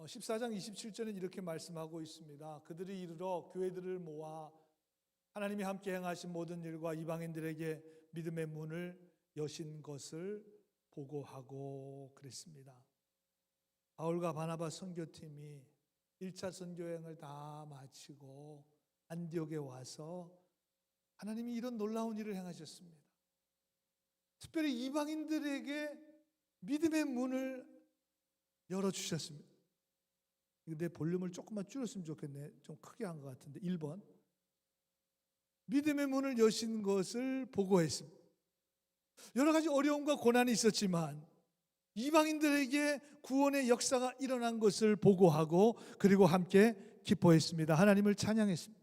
14장 27절에 이렇게 말씀하고 있습니다. 그들이 이르러 교회들을 모아 하나님이 함께 행하신 모든 일과 이방인들에게 믿음의 문을 여신 것을 보고하고 그랬습니다. 바울과 바나바 선교팀이 1차 선교여행을 다 마치고 안디옥에 와서 하나님이 이런 놀라운 일을 행하셨습니다. 특별히 이방인들에게 믿음의 문을 열어주셨습니다. 내 볼륨을 조금만 줄였으면 좋겠네. 좀 크게 한 것 같은데 1번 믿음의 문을 여신 것을 보고했습니다. 여러 가지 어려움과 고난이 있었지만 이방인들에게 구원의 역사가 일어난 것을 보고하고 그리고 함께 기뻐했습니다. 하나님을 찬양했습니다.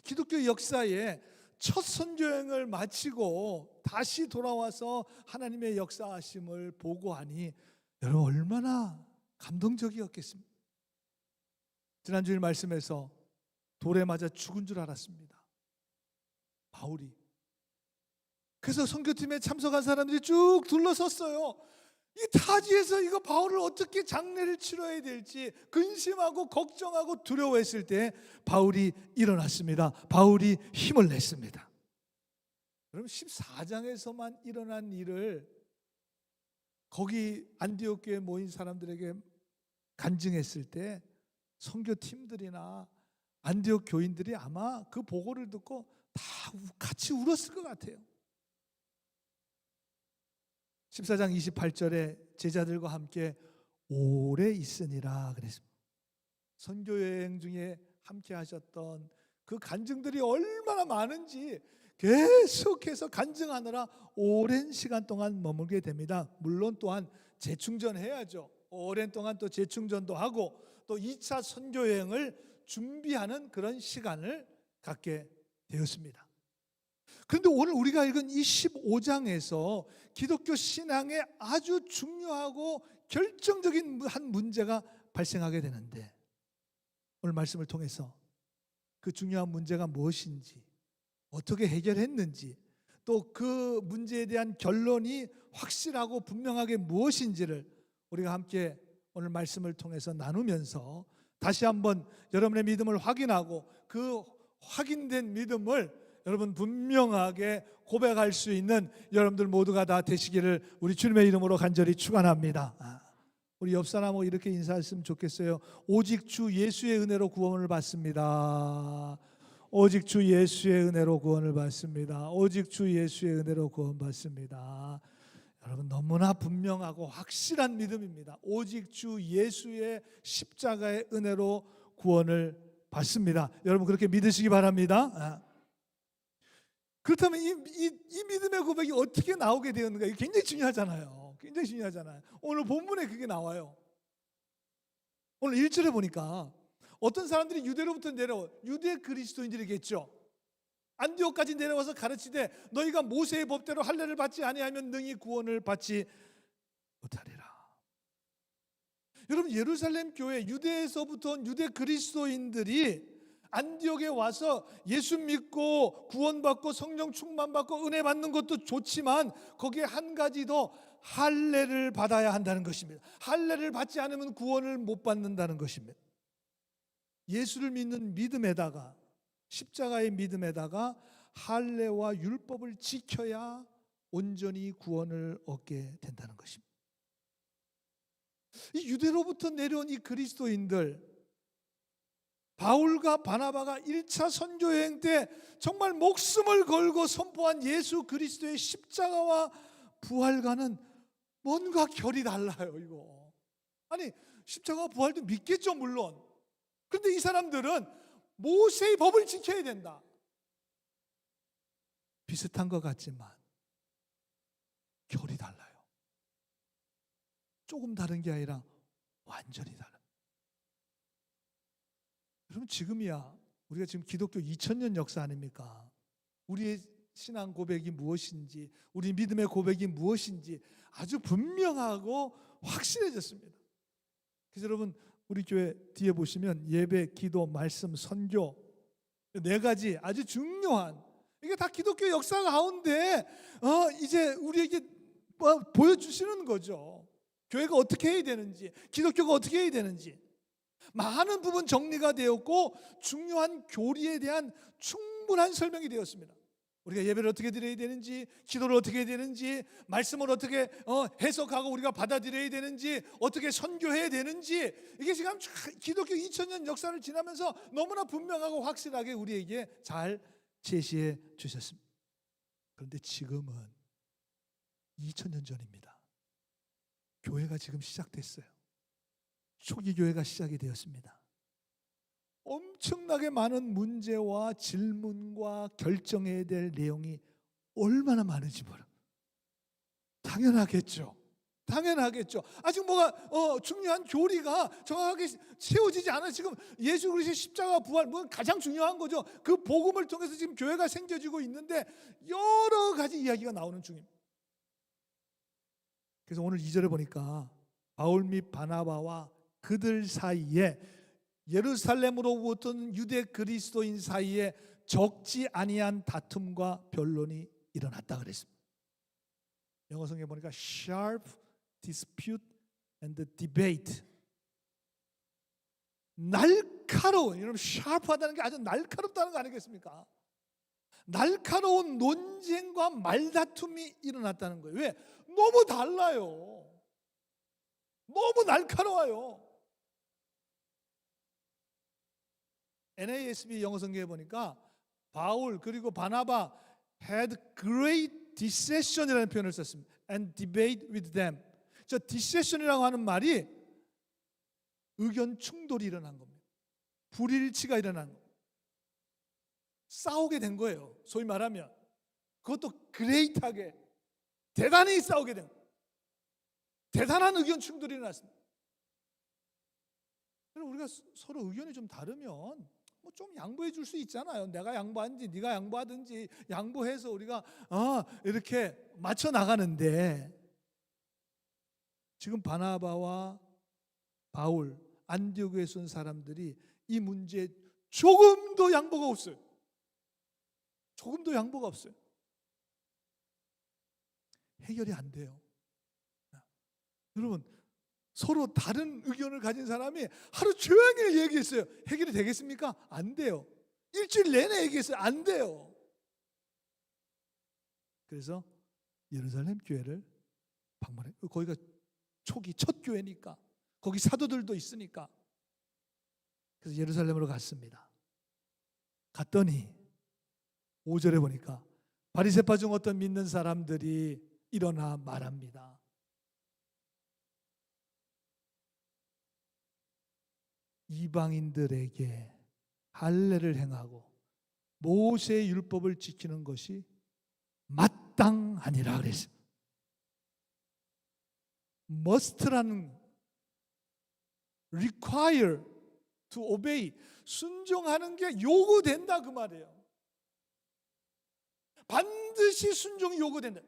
기독교 역사의 첫 선교여행을 마치고 다시 돌아와서 하나님의 역사하심을 보고하니 여러분 얼마나 감동적이었겠습니까? 지난주일 말씀에서 돌에 맞아 죽은 줄 알았습니다. 바울이. 그래서 선교팀에 참석한 사람들이 쭉 둘러섰어요. 이 타지에서 이거 바울을 어떻게 장례를 치러야 될지 근심하고 걱정하고 두려워했을 때 바울이 일어났습니다. 바울이 힘을 냈습니다. 그럼 14장에서만 일어난 일을 거기 안디옥 교회에 모인 사람들에게 간증했을 때 선교팀들이나 안디옥 교인들이 아마 그 보고를 듣고 다 같이 울었을 것 같아요. 14장 28절에 제자들과 함께 오래 있으니라 그랬습니다. 선교여행 중에 함께 하셨던 그 간증들이 얼마나 많은지 계속해서 간증하느라 오랜 시간 동안 머물게 됩니다. 물론 또한 재충전해야죠. 오랜 동안 또 재충전도 하고 또 2차 선교여행을 준비하는 그런 시간을 갖게 되었습니다. 그런데 오늘 우리가 읽은 이 15장에서 기독교 신앙에 아주 중요하고 결정적인 한 문제가 발생하게 되는데 오늘 말씀을 통해서 그 중요한 문제가 무엇인지 어떻게 해결했는지 또 그 문제에 대한 결론이 확실하고 분명하게 무엇인지를 우리가 함께 오늘 말씀을 통해서 나누면서 다시 한번 여러분의 믿음을 확인하고 그 확인된 믿음을 여러분 분명하게 고백할 수 있는 여러분들 모두가 다 되시기를 우리 주님의 이름으로 간절히 축원합니다. 우리 옆 사람하고 이렇게 인사했으면 좋겠어요. 오직 주 예수의 은혜로 구원을 받습니다. 오직 주 예수의 은혜로 구원을 받습니다. 오직 주 예수의 은혜로 구원받습니다. 여러분 너무나 분명하고 확실한 믿음입니다. 오직 주 예수의 십자가의 은혜로 구원을 받습니다. 여러분 그렇게 믿으시기 바랍니다. 그렇다면 이 믿음의 고백이 어떻게 나오게 되었는가? 이게 굉장히 중요하잖아요. 굉장히 중요하잖아요. 오늘 본문에 그게 나와요. 오늘 1절에 보니까 어떤 사람들이 유대로부터 내려와 유대 그리스도인들이겠죠. 안디옥까지 내려와서 가르치되 너희가 모세의 법대로 할례를 받지 아니하면 능히 구원을 받지 못하리라. 여러분 예루살렘 교회 유대에서부터 온 유대 그리스도인들이 안디옥에 와서 예수 믿고 구원받고 성령 충만받고 은혜 받는 것도 좋지만 거기에 한 가지 더 할례를 받아야 한다는 것입니다. 할례를 받지 않으면 구원을 못 받는다는 것입니다. 예수를 믿는 믿음에다가 십자가의 믿음에다가 할례와 율법을 지켜야 온전히 구원을 얻게 된다는 것입니다. 이 유대로부터 내려온 이 그리스도인들 바울과 바나바가 1차 선교여행 때 정말 목숨을 걸고 선포한 예수 그리스도의 십자가와 부활과는 뭔가 결이 달라요. 이거 아니 십자가와 부활도 믿겠죠 물론. 그런데 이 사람들은 모세의 법을 지켜야 된다. 비슷한 것 같지만 결이 달라요. 조금 다른 게 아니라 완전히 달라요. 여러분 지금이야 우리가 지금 기독교 2000년 역사 아닙니까? 우리의 신앙 고백이 무엇인지 우리 믿음의 고백이 무엇인지 아주 분명하고 확실해졌습니다. 그래서 여러분 우리 교회 뒤에 보시면 예배, 기도, 말씀, 선교 4가지 아주 중요한 이게 다 기독교 역사 가운데 이제 우리에게 보여주시는 거죠. 교회가 어떻게 해야 되는지, 기독교가 어떻게 해야 되는지 많은 부분 정리가 되었고 중요한 교리에 대한 충분한 설명이 되었습니다. 우리가 예배를 어떻게 드려야 되는지, 기도를 어떻게 해야 되는지, 말씀을 어떻게 해석하고 우리가 받아들여야 되는지, 어떻게 선교해야 되는지, 이게 지금 기독교 2000년 역사를 지나면서 너무나 분명하고 확실하게 우리에게 잘 제시해 주셨습니다. 그런데 지금은 2000년 전입니다. 교회가 지금 시작됐어요. 초기 교회가 시작이 되었습니다. 엄청나게 많은 문제와 질문과 결정해야 될 내용이 얼마나 많은지 몰라. 당연하겠죠. 아직 뭐가 중요한 교리가 정확하게 세워지지 않아. 지금 예수 그리스도의 십자가 부활 가장 중요한 거죠. 그 복음을 통해서 지금 교회가 생겨지고 있는데 여러 가지 이야기가 나오는 중입니다. 그래서 오늘 2절에 보니까 바울 및 바나바와 그들 사이에 예루살렘으로부터 유대 그리스도인 사이에 적지 아니한 다툼과 변론이 일어났다 그랬습니다. 영어 성경에 보니까 sharp dispute and debate. 날카로운, 여러분 sharp하다는 게 아주 날카롭다는 거 아니겠습니까? 날카로운 논쟁과 말다툼이 일어났다는 거예요. 왜? 너무 달라요. 너무 날카로워요. NASB 영어 성경에 보니까 바울 그리고 바나바 had great dissension이라는 표현을 썼습니다. And debate with them. 저 dissension이라고 하는 말이 의견 충돌이 일어난 겁니다. 불일치가 일어난 겁니다. 싸우게 된 거예요. 소위 말하면 그것도 great하게 대단히 싸우게 된 거예요. 대단한 의견 충돌이 일어났습니다. 우리가 서로 의견이 좀 다르면 뭐 좀 양보해 줄 수 있잖아요. 내가 양보하든지 네가 양보하든지 양보해서 우리가 이렇게 맞춰 나가는데 지금 바나바와 바울 안디옥에 선 사람들이 이 문제에 조금도 양보가 없어요. 조금도 양보가 없어요. 해결이 안 돼요. 여러분 서로 다른 의견을 가진 사람이 하루 종일 얘기했어요. 해결이 되겠습니까? 안 돼요. 일주일 내내 얘기했어요. 안 돼요. 그래서 예루살렘 교회를 방문해. 거기가 초기 첫 교회니까 거기 사도들도 있으니까 그래서 예루살렘으로 갔습니다. 갔더니 5절에 보니까 바리새파 중 어떤 믿는 사람들이 일어나 말합니다. 이방인들에게 할례를 행하고 모세의 율법을 지키는 것이 마땅하니라 그랬습니다. must라는 require to obey 순종하는 게 요구된다 그 말이에요. 반드시 순종이 요구된다.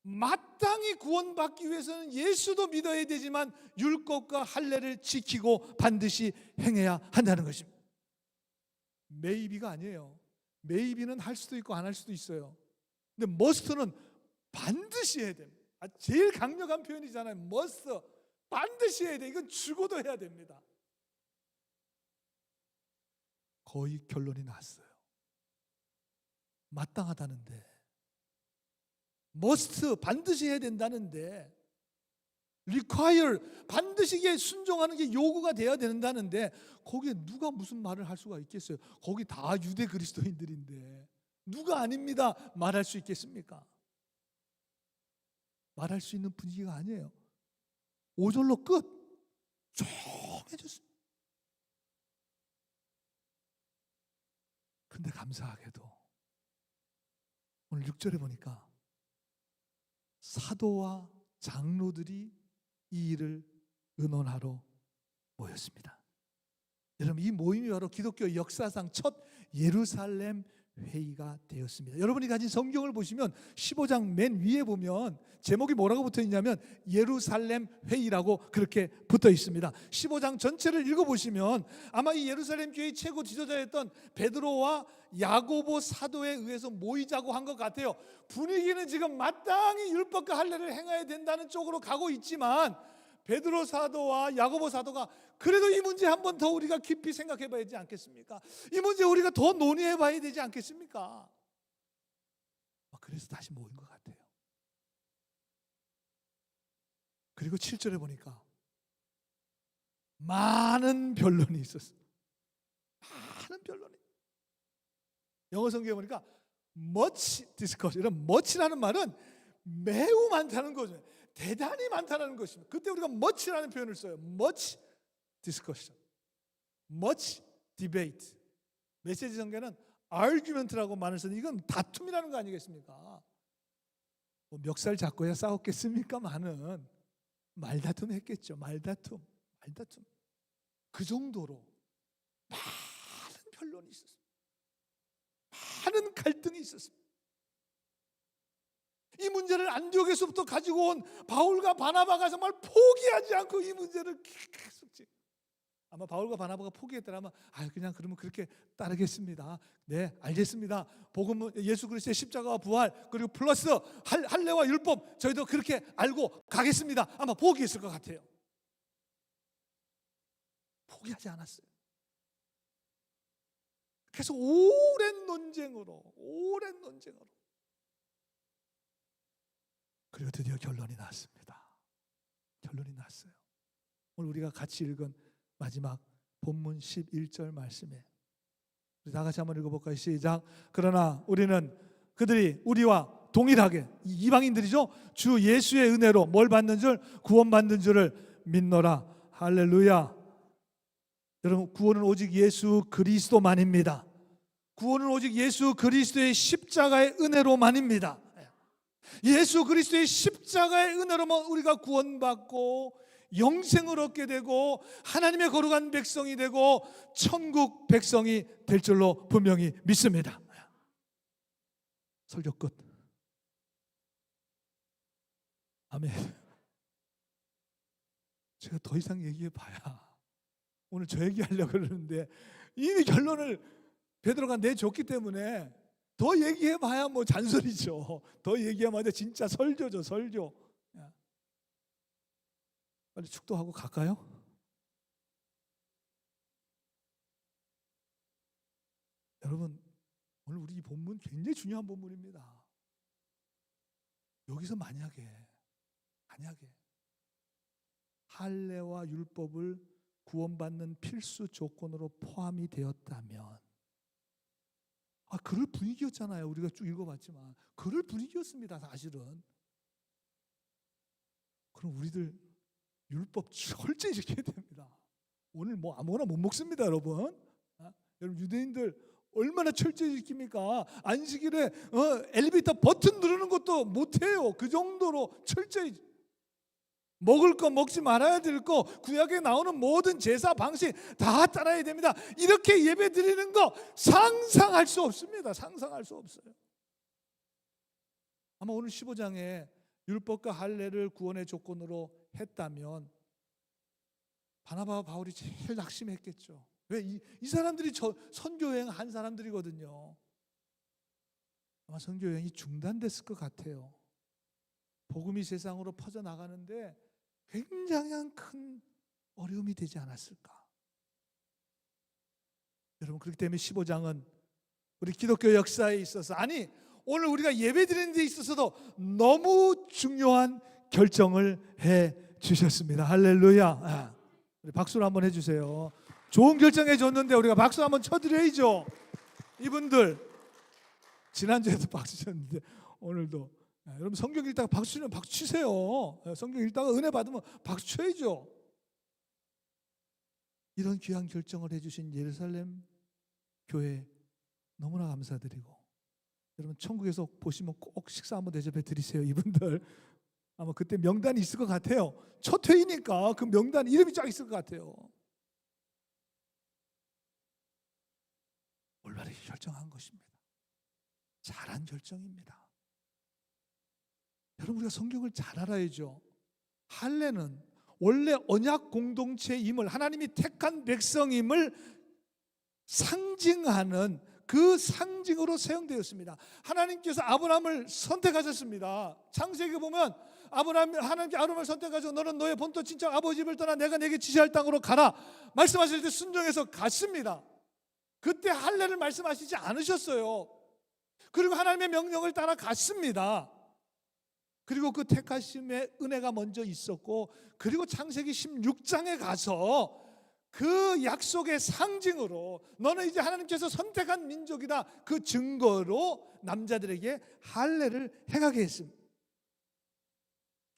마땅히 구원받기 위해서는 예수도 믿어야 되지만 율법과 할례를 지키고 반드시 행해야 한다는 것입니다. 메이비가 아니에요. 메이비는 할 수도 있고 안 할 수도 있어요. 근데 must는 반드시 해야 됩니다. 제일 강력한 표현이잖아요. must. 반드시 해야 돼. 이건 죽어도 해야 됩니다. 거의 결론이 났어요. 마땅하다는데 must 반드시 해야 된다는데 require 반드시 이게 순종하는 게 요구가 돼야 된다는데 거기에 누가 무슨 말을 할 수가 있겠어요? 거기 다 유대 그리스도인들인데 누가 아닙니다 말할 수 있겠습니까? 말할 수 있는 분위기가 아니에요. 5절로 끝. 조용해졌습니다. 근데 감사하게도 오늘 6절에 보니까 사도와 장로들이 이 일을 의논하러 모였습니다. 여러분 이 모임이 바로 기독교 역사상 첫 예루살렘 회의가 되었습니다. 여러분이 가진 성경을 보시면 15장 맨 위에 보면 제목이 뭐라고 붙어 있냐면 예루살렘 회의라고 그렇게 붙어 있습니다. 15장 전체를 읽어보시면 아마 이 예루살렘 교회의 최고 지도자였던 베드로와 야고보 사도에 의해서 모이자고 한 것 같아요. 분위기는 지금 마땅히 율법과 할례를 행해야 된다는 쪽으로 가고 있지만 베드로 사도와 야고보 사도가 그래도 이 문제 한 번 더 우리가 깊이 생각해 봐야 되지 않겠습니까? 이 문제 우리가 더 논의해 봐야 되지 않겠습니까? 그래서 다시 모인 것 같아요. 그리고 7절에 보니까 많은 변론이 있었어요. 많은 변론이. 영어 성경에 보니까 much discourse, 이런 much라는 말은 매우 많다는 거죠. 대단히 많다는 것입니다. 그때 우리가 much라는 표현을 써요. much discussion, much debate. 메시지 성경은 argument라고 말을 쓰는, 이건 다툼이라는 거 아니겠습니까? 뭐 멱살 잡고야 싸웠겠습니까? 많은 말다툼 했겠죠. 말다툼. 그 정도로 많은 변론이 있었습니다. 많은 갈등이 있었습니다. 이 문제를 안디옥에서부터 가지고 온 바울과 바나바가 정말 포기하지 않고 이 문제를 계속, 아마 바울과 바나바가 포기했더라면 그냥 그러면 그렇게 따르겠습니다. 네, 알겠습니다. 복음은 예수 그리스도의 십자가와 부활 그리고 플러스 할례와 율법, 저희도 그렇게 알고 가겠습니다. 아마 포기했을 것 같아요. 포기하지 않았어요. 계속 오랜 논쟁으로 그리고 드디어 결론이 났습니다. 결론이 났어요. 오늘 우리가 같이 읽은 마지막 본문 11절 말씀에 우리 다 같이 한번 읽어볼까요? 시작. 그러나 우리는 그들이 우리와 동일하게, 이방인들이죠, 주 예수의 은혜로 뭘 받는 줄? 구원받는 줄을 믿노라. 할렐루야. 여러분, 구원은 오직 예수 그리스도만입니다. 구원은 오직 예수 그리스도의 십자가의 은혜로만입니다. 예수 그리스도의 십자가의 은혜로만 우리가 구원받고 영생을 얻게 되고 하나님의 거룩한 백성이 되고 천국 백성이 될 줄로 분명히 믿습니다. 설교 끝. 아멘. 제가 더 이상 얘기해 봐야 오늘 저 얘기하려고 그러는데 이미 결론을 베드로가 내줬기 때문에 더 얘기해 봐야 뭐 잔소리죠. 더 얘기하면 진짜 설교죠, 설교. 빨리 축도하고 갈까요? 여러분, 오늘 우리 이 본문 굉장히 중요한 본문입니다. 여기서 만약에 할례와 율법을 구원받는 필수 조건으로 포함이 되었다면, 그럴 분위기였잖아요. 우리가 쭉 읽어봤지만 그럴 분위기였습니다. 사실은. 그럼 우리들 율법 철저히 지켜야 됩니다. 오늘 뭐 아무거나 못 먹습니다, 여러분. 여러분, 유대인들 얼마나 철저히 지킵니까? 안식일에 엘리베이터 버튼 누르는 것도 못해요. 그 정도로 철저히. 먹을 거 먹지 말아야 될 거, 구약에 나오는 모든 제사 방식 다 따라야 됩니다. 이렇게 예배 드리는 거 상상할 수 없습니다. 상상할 수 없어요. 아마 오늘 15장에 율법과 할례를 구원의 조건으로 했다면 바나바와 바울이 제일 낙심했겠죠. 왜? 이 사람들이 선교여행 한 사람들이거든요. 아마 선교여행이 중단됐을 것 같아요. 복음이 세상으로 퍼져나가는데 굉장히 큰 어려움이 되지 않았을까. 여러분, 그렇기 때문에 15장은 우리 기독교 역사에 있어서, 오늘 우리가 예배드리는 데 있어서도 너무 중요한 결정을 해 주셨습니다. 할렐루야. 우리 박수를 한번 해주세요. 좋은 결정해 줬는데 우리가 박수 한번 쳐드려야죠. 이분들 지난주에도 박수 쳤는데 오늘도. 여러분, 성경 읽다가 박수 치면 박수 치세요. 성경 읽다가 은혜 받으면 박수 쳐야죠. 이런 귀한 결정을 해주신 예루살렘 교회 너무나 감사드리고, 여러분 천국에서 보시면 꼭 식사 한번 대접해 드리세요. 이분들 아마 그때 명단이 있을 것 같아요. 첫 회의니까 그 명단 이름이 쫙 있을 것 같아요. 올바르게 결정한 것입니다. 잘한 결정입니다. 여러분, 우리가 성경을 잘 알아야죠. 할례는 원래 언약 공동체임을, 하나님이 택한 백성임을 상징하는 그 상징으로 사용되었습니다. 하나님께서 아브라함을 선택하셨습니다. 창세기 보면 하나님께 아브라함을 선택하시고 너는 너의 본토 친척 아버지 집을 떠나 내가 내게 지시할 땅으로 가라 말씀하실 때 순종해서 갔습니다. 그때 할례를 말씀하시지 않으셨어요. 그리고 하나님의 명령을 따라 갔습니다. 그리고 그 택하심의 은혜가 먼저 있었고, 그리고 창세기 16장에 가서 그 약속의 상징으로 너는 이제 하나님께서 선택한 민족이다, 그 증거로 남자들에게 할례를 행하게 했습니다.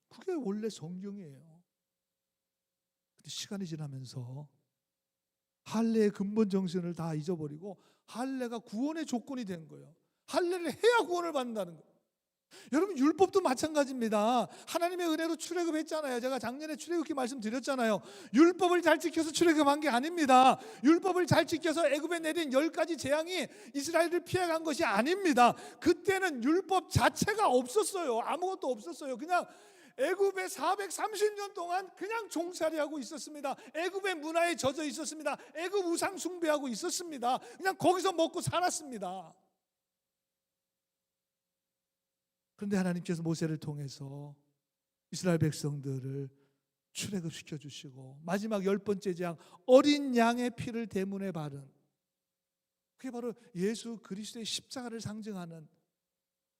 그게 원래 성경이에요. 근데 시간이 지나면서 할례의 근본 정신을 다 잊어버리고 할례가 구원의 조건이 된 거예요. 할례를 해야 구원을 받는다는 거예요. 여러분, 율법도 마찬가지입니다. 하나님의 은혜로 출애굽했잖아요. 제가 작년에 출애굽기 말씀드렸잖아요. 율법을 잘 지켜서 출애굽한 게 아닙니다. 율법을 잘 지켜서 애굽에 내린 10가지 재앙이 이스라엘을 피해간 것이 아닙니다. 그때는 율법 자체가 없었어요. 아무것도 없었어요. 그냥 애굽에 430년 동안 그냥 종살이하고 있었습니다. 애굽의 문화에 젖어 있었습니다. 애굽 우상 숭배하고 있었습니다. 그냥 거기서 먹고 살았습니다. 그런데 하나님께서 모세를 통해서 이스라엘 백성들을 출애굽시켜 주시고 마지막 10번째 재앙, 어린 양의 피를 대문에 바른, 그게 바로 예수 그리스도의 십자가를 상징하는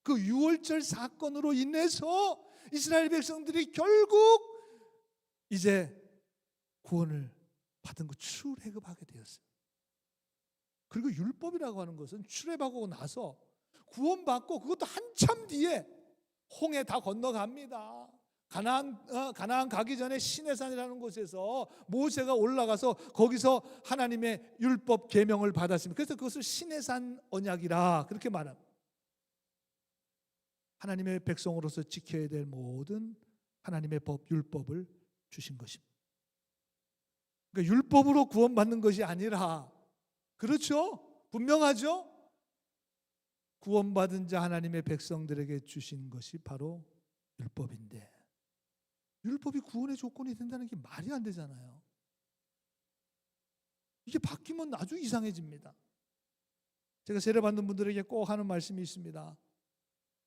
그 유월절 사건으로 인해서 이스라엘 백성들이 결국 이제 구원을 받은 거 출애굽하게 되었어요. 그리고 율법이라고 하는 것은 출애굽하고 나서 구원받고 그것도 한참 뒤에 홍해 다 건너갑니다. 가나안 가기 전에 시내산이라는 곳에서 모세가 올라가서 거기서 하나님의 율법 계명을 받았습니다. 그래서 그것을 시내산 언약이라 그렇게 말합니다. 하나님의 백성으로서 지켜야 될 모든 하나님의 법, 율법을 주신 것입니다. 그러니까 율법으로 구원받는 것이 아니라, 그렇죠? 분명하죠? 구원받은 자 하나님의 백성들에게 주신 것이 바로 율법인데, 율법이 구원의 조건이 된다는 게 말이 안 되잖아요. 이게 바뀌면 아주 이상해집니다. 제가 세례받는 분들에게 꼭 하는 말씀이 있습니다.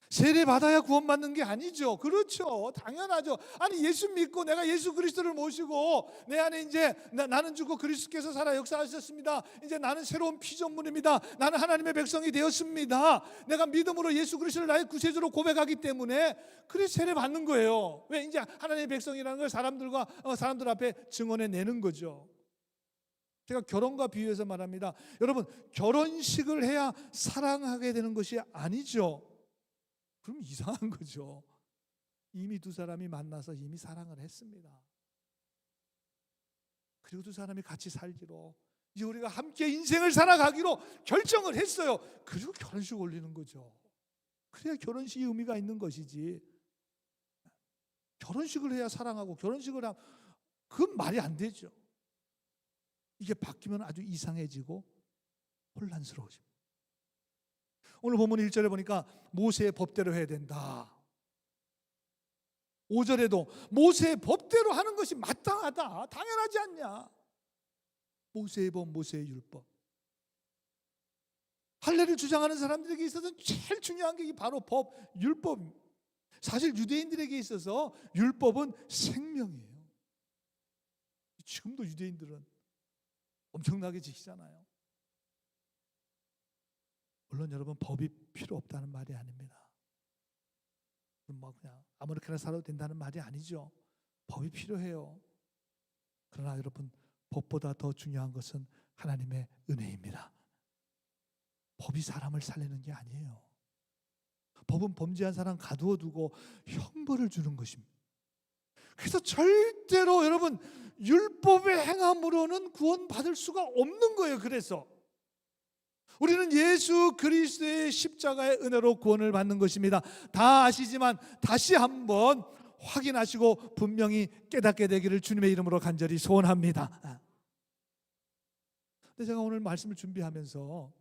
세례 받아야 구원받는 게 아니죠. 그렇죠, 당연하죠. 아니, 예수 믿고 내가 예수 그리스도를 모시고 내 안에 이제 나는 죽고 그리스도께서 살아 역사하셨습니다. 이제 나는 새로운 피조물입니다. 나는 하나님의 백성이 되었습니다. 내가 믿음으로 예수 그리스도를 나의 구세주로 고백하기 때문에 그래 세례 받는 거예요. 왜? 이제 하나님의 백성이라는 걸 사람들 앞에 증언해 내는 거죠. 제가 결혼과 비유해서 말합니다. 여러분, 결혼식을 해야 사랑하게 되는 것이 아니죠. 그럼 이상한 거죠. 이미 두 사람이 만나서 이미 사랑을 했습니다. 그리고 두 사람이 같이 살기로, 이제 우리가 함께 인생을 살아가기로 결정을 했어요. 그리고 결혼식 올리는 거죠. 그래야 결혼식이 의미가 있는 것이지, 결혼식을 해야 사랑하고 결혼식을 하면 그건 말이 안 되죠. 이게 바뀌면 아주 이상해지고 혼란스러워집니다. 오늘 본문 1절에 보니까 모세의 법대로 해야 된다. 5절에도 모세의 법대로 하는 것이 마땅하다, 당연하지 않냐. 모세의 법, 모세의 율법. 할례를 주장하는 사람들에게 있어서는 제일 중요한 게 바로 법, 율법입니다. 사실 유대인들에게 있어서 율법은 생명이에요. 지금도 유대인들은 엄청나게 지키잖아요. 물론 여러분, 법이 필요 없다는 말이 아닙니다. 뭐 그냥 아무렇게나 살아도 된다는 말이 아니죠. 법이 필요해요. 그러나 여러분, 법보다 더 중요한 것은 하나님의 은혜입니다. 법이 사람을 살리는 게 아니에요. 법은 범죄한 사람 가두어 두고 형벌을 주는 것입니다. 그래서 절대로 여러분, 율법의 행함으로는 구원받을 수가 없는 거예요. 그래서 우리는 예수 그리스도의 십자가의 은혜로 구원을 받는 것입니다. 다 아시지만 다시 한번 확인하시고 분명히 깨닫게 되기를 주님의 이름으로 간절히 소원합니다. 근데 제가 오늘 말씀을 준비하면서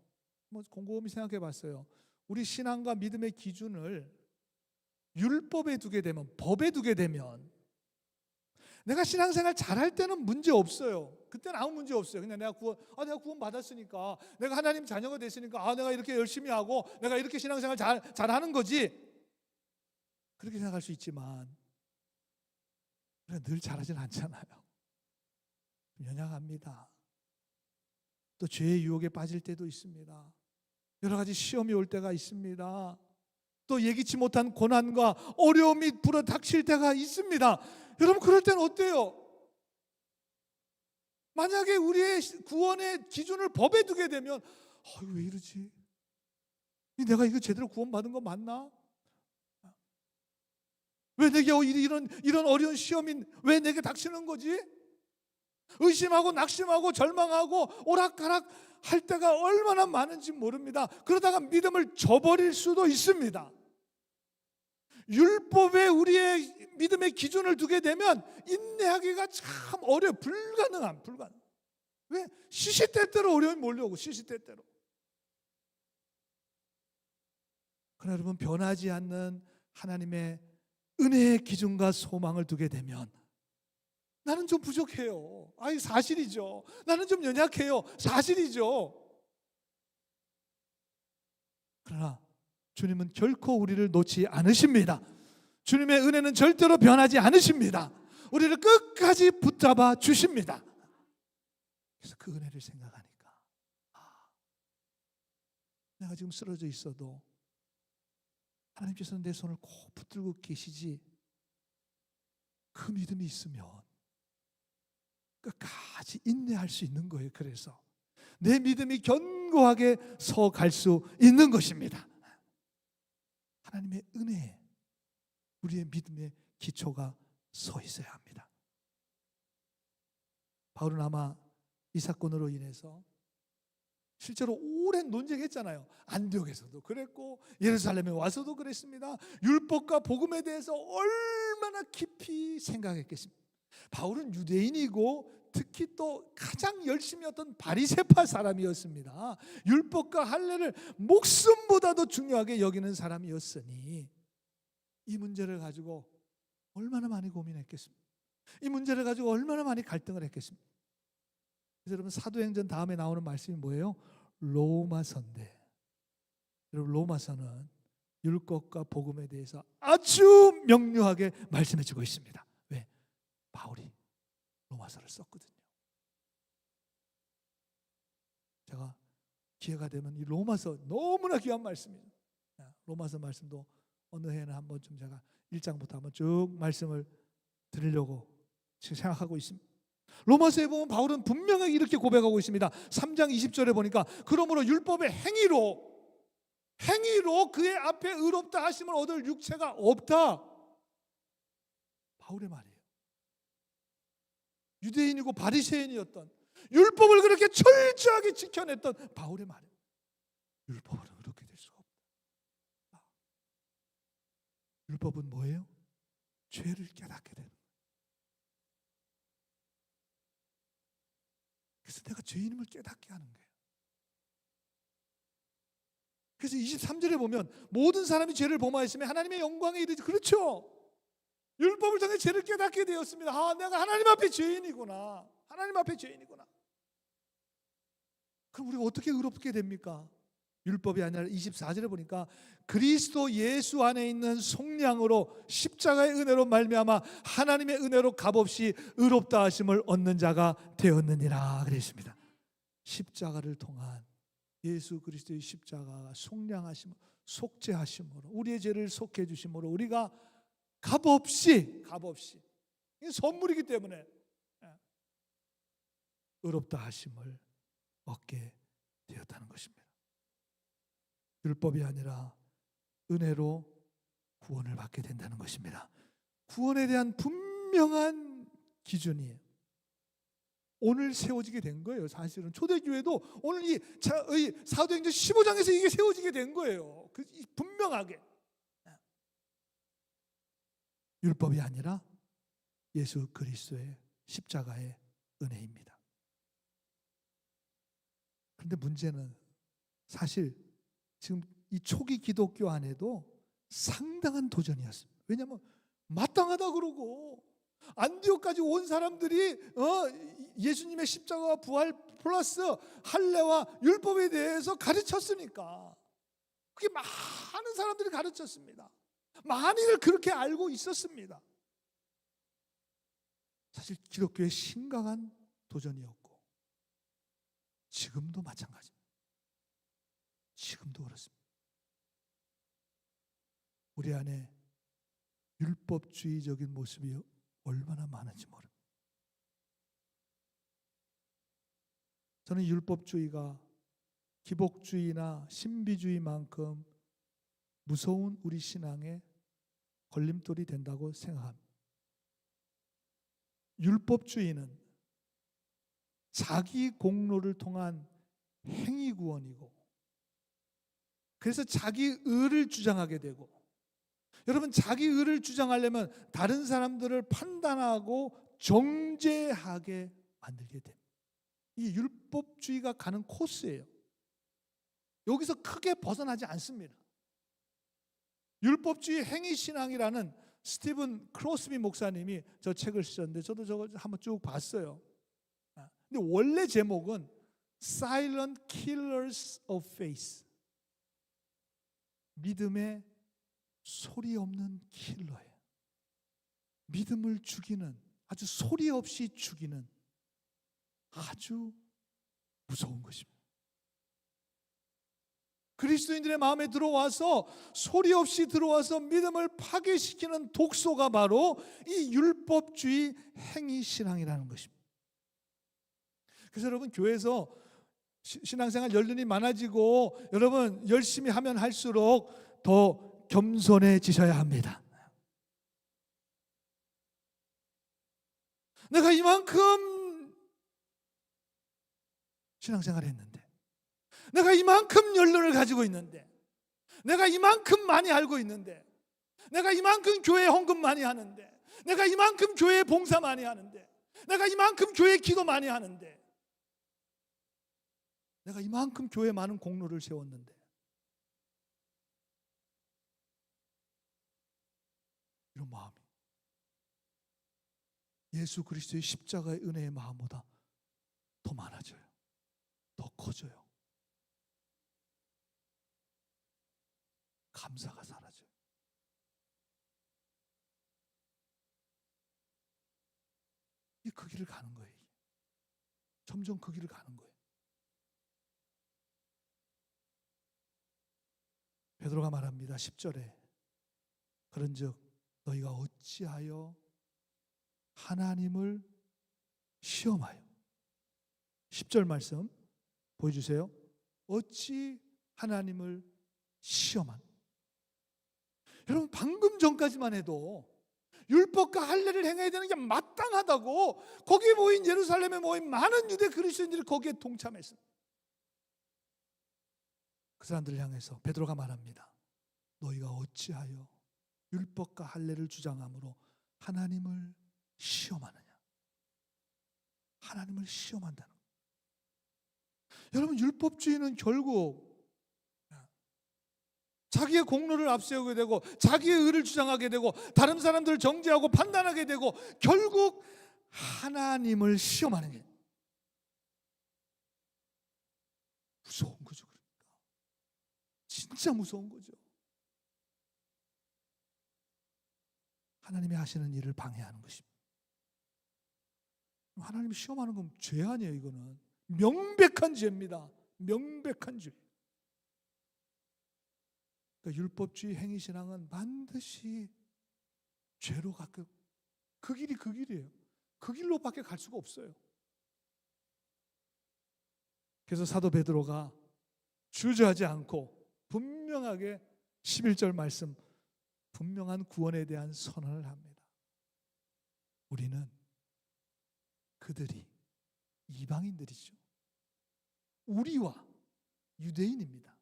곰곰이 생각해 봤어요. 우리 신앙과 믿음의 기준을 율법에 두게 되면, 법에 두게 되면, 내가 신앙생활 잘할 때는 문제 없어요. 그때는 아무 문제 없어요. 그냥 내가 구원 받았으니까, 내가 하나님 자녀가 됐으니까, 내가 이렇게 열심히 하고 내가 이렇게 신앙생활 잘하는 거지, 그렇게 생각할 수 있지만 늘 잘하진 않잖아요. 연약합니다. 또 죄의 유혹에 빠질 때도 있습니다. 여러 가지 시험이 올 때가 있습니다. 또 예기치 못한 고난과 어려움이 불어닥칠 때가 있습니다. 여러분, 그럴 때는 어때요? 만약에 우리의 구원의 기준을 법에 두게 되면 이거 왜 이러지? 내가 이거 제대로 구원받은 거 맞나? 왜 내게 이런 어려운 시험이 왜 내게 닥치는 거지? 의심하고 낙심하고 절망하고 오락가락 할 때가 얼마나 많은지 모릅니다. 그러다가 믿음을 저버릴 수도 있습니다. 율법에 우리의 믿음의 기준을 두게 되면 인내하기가 참 어려워요. 불가능. 왜? 시시때때로 어려움이 몰려오고, 시시때때로. 그러나 여러분, 변하지 않는 하나님의 은혜의 기준과 소망을 두게 되면 나는 좀 부족해요. 사실이죠. 나는 좀 연약해요. 사실이죠. 그러나 주님은 결코 우리를 놓지 않으십니다. 주님의 은혜는 절대로 변하지 않으십니다. 우리를 끝까지 붙잡아 주십니다. 그래서 그 은혜를 생각하니까 내가 지금 쓰러져 있어도 하나님께서는 내 손을 꼭 붙들고 계시지, 그 믿음이 있으면 끝까지 인내할 수 있는 거예요. 그래서 내 믿음이 견고하게 서 갈 수 있는 것입니다. 하나님의 은혜에 우리의 믿음의 기초가 서 있어야 합니다. 바울은 아마 이 사건으로 인해서 실제로 오랜 논쟁했잖아요. 안디옥에서도 그랬고 예루살렘에 와서도 그랬습니다. 율법과 복음에 대해서 얼마나 깊이 생각했겠습니까? 바울은 유대인이고 특히 또 가장 열심히 했던 바리새파 사람이었습니다. 율법과 할례를 목숨보다도 중요하게 여기는 사람이었으니 이 문제를 가지고 얼마나 많이 고민했겠습니까? 이 문제를 가지고 얼마나 많이 갈등을 했겠습니까? 그래서 여러분, 사도행전 다음에 나오는 말씀이 뭐예요? 로마서인데, 여러분, 로마서는 율법과 복음에 대해서 아주 명료하게 말씀해 주고 있습니다. 왜? 바울이 로마서를 썼거든요. 제가 기회가 되면 이 로마서 너무나 귀한 말씀이에요. 로마서 말씀도 어느 해는 한번 좀 제가 1장부터 한번 쭉 말씀을 드리려고 지금 생각하고 있습니다. 로마서에 보면 바울은 분명하게 이렇게 고백하고 있습니다. 3장 20절에 보니까 그러므로 율법의 행위로 그의 앞에 의롭다 하심을 얻을 육체가 없다. 바울의 말이에요. 유대인이고 바리새인이었던, 율법을 그렇게 철저하게 지켜냈던 바울의 말이에요. 율법으로 그렇게 될 수가 없다. 율법은 뭐예요? 죄를 깨닫게 되는 거예요. 그래서 내가 죄인임을 깨닫게 하는 거예요. 그래서 23절에 보면 모든 사람이 죄를 범하였으면 하나님의 영광에 이르지. 그렇죠. 율법을 통해 죄를 깨닫게 되었습니다. 내가 하나님 앞에 죄인이구나. 하나님 앞에 죄인이구나. 그럼 우리가 어떻게 의롭게 됩니까? 율법이 아니라 24절에 보니까 그리스도 예수 안에 있는 속량으로 십자가의 은혜로 말미암아 하나님의 은혜로 값없이 의롭다 하심을 얻는 자가 되었느니라 그랬습니다. 십자가를 통한 예수 그리스도의 십자가가 속량하심으로, 속죄하심으로, 우리의 죄를 속해 주심으로 우리가 값없이 이 선물이기 때문에 의롭다 하심을 얻게 되었다는 것입니다. 율법이 아니라 은혜로 구원을 받게 된다는 것입니다. 구원에 대한 분명한 기준이 오늘 세워지게 된 거예요. 사실은 초대교회도 오늘 이 사도행전 15장에서 이게 세워지게 된 거예요. 분명하게. 율법이 아니라 예수 그리스도의 십자가의 은혜입니다. 그런데 문제는 사실 지금 이 초기 기독교 안에도 상당한 도전이었습니다. 왜냐하면 마땅하다 그러고 안디옥까지 온 사람들이 예수님의 십자가와 부활 플러스 할례와 율법에 대해서 가르쳤으니까 그게 많은 사람들이 가르쳤습니다. 많이들 그렇게 알고 있었습니다. 사실 기독교의 심각한 도전이었고 지금도 마찬가지입니다. 지금도 그렇습니다. 우리 안에 율법주의적인 모습이 얼마나 많은지 모릅니다. 저는 율법주의가 기복주의나 신비주의만큼 무서운 우리 신앙의 걸림돌이 된다고 생각합니다. 율법주의는 자기 공로를 통한 행위 구원이고, 그래서 자기 의를 주장하게 되고, 여러분 자기 의를 주장하려면 다른 사람들을 판단하고 정죄하게 만들게 됩니다. 이 율법주의가 가는 코스예요. 여기서 크게 벗어나지 않습니다. 율법주의 행위신앙이라는 스티븐 크로스비 목사님이 저 책을 쓰셨는데 저도 저거 한번 쭉 봤어요. 근데 원래 제목은 Silent Killers of Faith, 믿음의 소리 없는 킬러예요. 믿음을 죽이는, 아주 소리 없이 죽이는 아주 무서운 것입니다. 그리스도인들의 마음에 들어와서 소리 없이 들어와서 믿음을 파괴시키는 독소가 바로 이 율법주의 행위신앙이라는 것입니다. 그래서 여러분 교회에서 신앙생활 연륜이 많아지고 여러분 열심히 하면 할수록 더 겸손해지셔야 합니다. 내가 이만큼 신앙생활을 했는데, 내가 이만큼 연륜을 가지고 있는데, 내가 이만큼 많이 알고 있는데, 내가 이만큼 교회 헌금 많이 하는데, 내가 이만큼 교회 봉사 많이 하는데, 내가 이만큼 교회 기도 많이 하는데, 내가 이만큼 교회에 많은 공로를 세웠는데, 이런 마음이 예수 그리스도의 십자가의 은혜의 마음보다 더 많아져요. 더 커져요. 감사가 사라져요. 이 그 길을 가는 거예요. 점점 그 길을 가는 거예요. 베드로가 말합니다. 10절에 그런즉 너희가 어찌하여 하나님을 시험하여, 10절 말씀 보여주세요. 어찌 하나님을 시험한. 여러분 방금 전까지만 해도 율법과 할례를 행해야 되는 게 마땅하다고 거기에 모인, 예루살렘에 모인 많은 유대 그리스도인들이 거기에 동참했습니다. 그 사람들을 향해서 베드로가 말합니다. 너희가 어찌하여 율법과 할례를 주장함으로 하나님을 시험하느냐. 하나님을 시험한다는 거예요. 여러분 율법주의는 결국 자기의 공로를 앞세우게 되고 자기의 의를 주장하게 되고 다른 사람들을 정죄하고 판단하게 되고 결국 하나님을 시험하는 게 무서운 거죠. 그러니까 진짜 무서운 거죠. 하나님이 하시는 일을 방해하는 것입니다. 하나님이 시험하는 건 죄 아니에요. 이거는 명백한 죄입니다. 명백한 죄. 그러니까 율법주의 행위신앙은 반드시 죄로 가끔, 그 길이 그 길이에요. 그 길로밖에 갈 수가 없어요. 그래서 사도 베드로가 주저하지 않고 분명하게 11절 말씀, 분명한 구원에 대한 선언을 합니다. 우리는 그들이 이방인들이죠. 우리와 유대인입니다.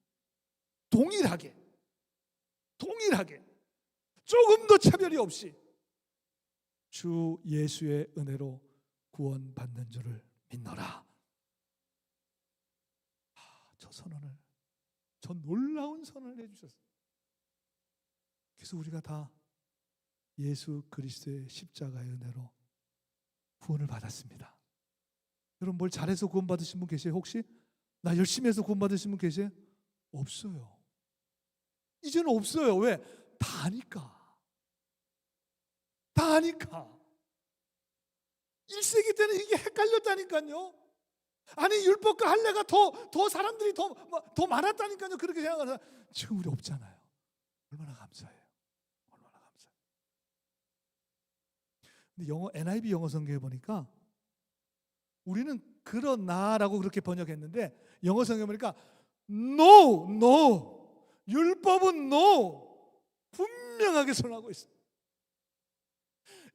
동일하게 조금도 차별이 없이 주 예수의 은혜로 구원받는 줄을 믿노라. 저 선언을 저 놀라운 선언을 해주셨어요. 그래서 우리가 다 예수 그리스도의 십자가의 은혜로 구원을 받았습니다. 여러분 뭘 잘해서 구원 받으신 분 계세요? 혹시? 나 열심히 해서 구원 받으신 분 계세요? 없어요. 이제는 없어요. 왜? 다 아니까. 다 아니까. 1세기 때는 이게 헷갈렸다니까요. 아니 율법과 할례가 더 사람들이 더 많았다니까요. 그렇게 생각하는 사람 지금 우리 없잖아요. 얼마나 감사해요. 얼마나 감사해요. 근데 NIV 영어 성경에 보니까 우리는 그러나라고 그렇게 번역했는데 영어 성경에 보니까 no 율법은 no 분명하게 선언하고 있어요.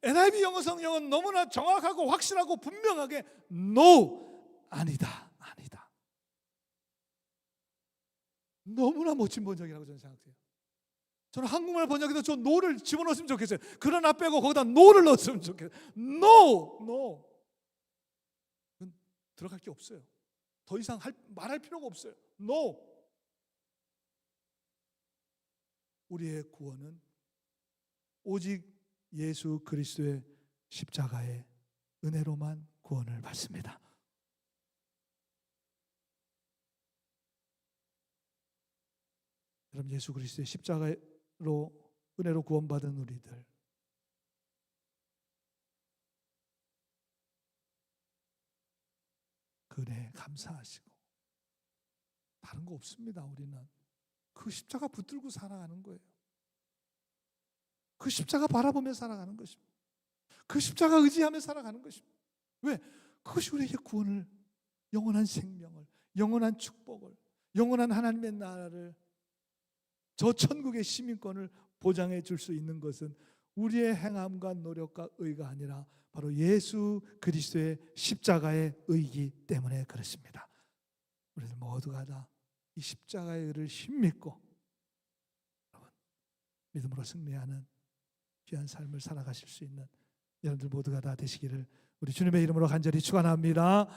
NIV 영어 성경은 너무나 정확하고 확실하고 분명하게 no 아니다. 너무나 멋진 번역이라고 저는 생각해요. 저는 한국말 번역에도 저 no를 집어넣었으면 좋겠어요. 그러나 빼고 거기다 no를 넣었으면 좋겠어요. no 들어갈 게 없어요. 더 이상 말할 필요가 없어요. no. 우리의 구원은 오직 예수 그리스도의 십자가의 은혜로만 구원을 받습니다. 여러분 예수 그리스도의 십자가로 은혜로 구원받은 우리들 그 은혜에 감사하시고 다른 거 없습니다. 우리는 그 십자가 붙들고 살아가는 거예요. 그 십자가 바라보며 살아가는 것입니다. 그 십자가 의지하며 살아가는 것입니다. 왜? 그것이 우리에게 구원을, 영원한 생명을, 영원한 축복을, 영원한 하나님의 나라를, 저 천국의 시민권을 보장해 줄 수 있는 것은 우리의 행함과 노력과 의가 아니라 바로 예수 그리스도의 십자가의 의이기 때문에 그렇습니다. 우리들 모두가 다 이 십자가의 의를 힘입고 믿음으로 승리하는 귀한 삶을 살아가실 수 있는 여러분들 모두가 다 되시기를 우리 주님의 이름으로 간절히 축원합니다.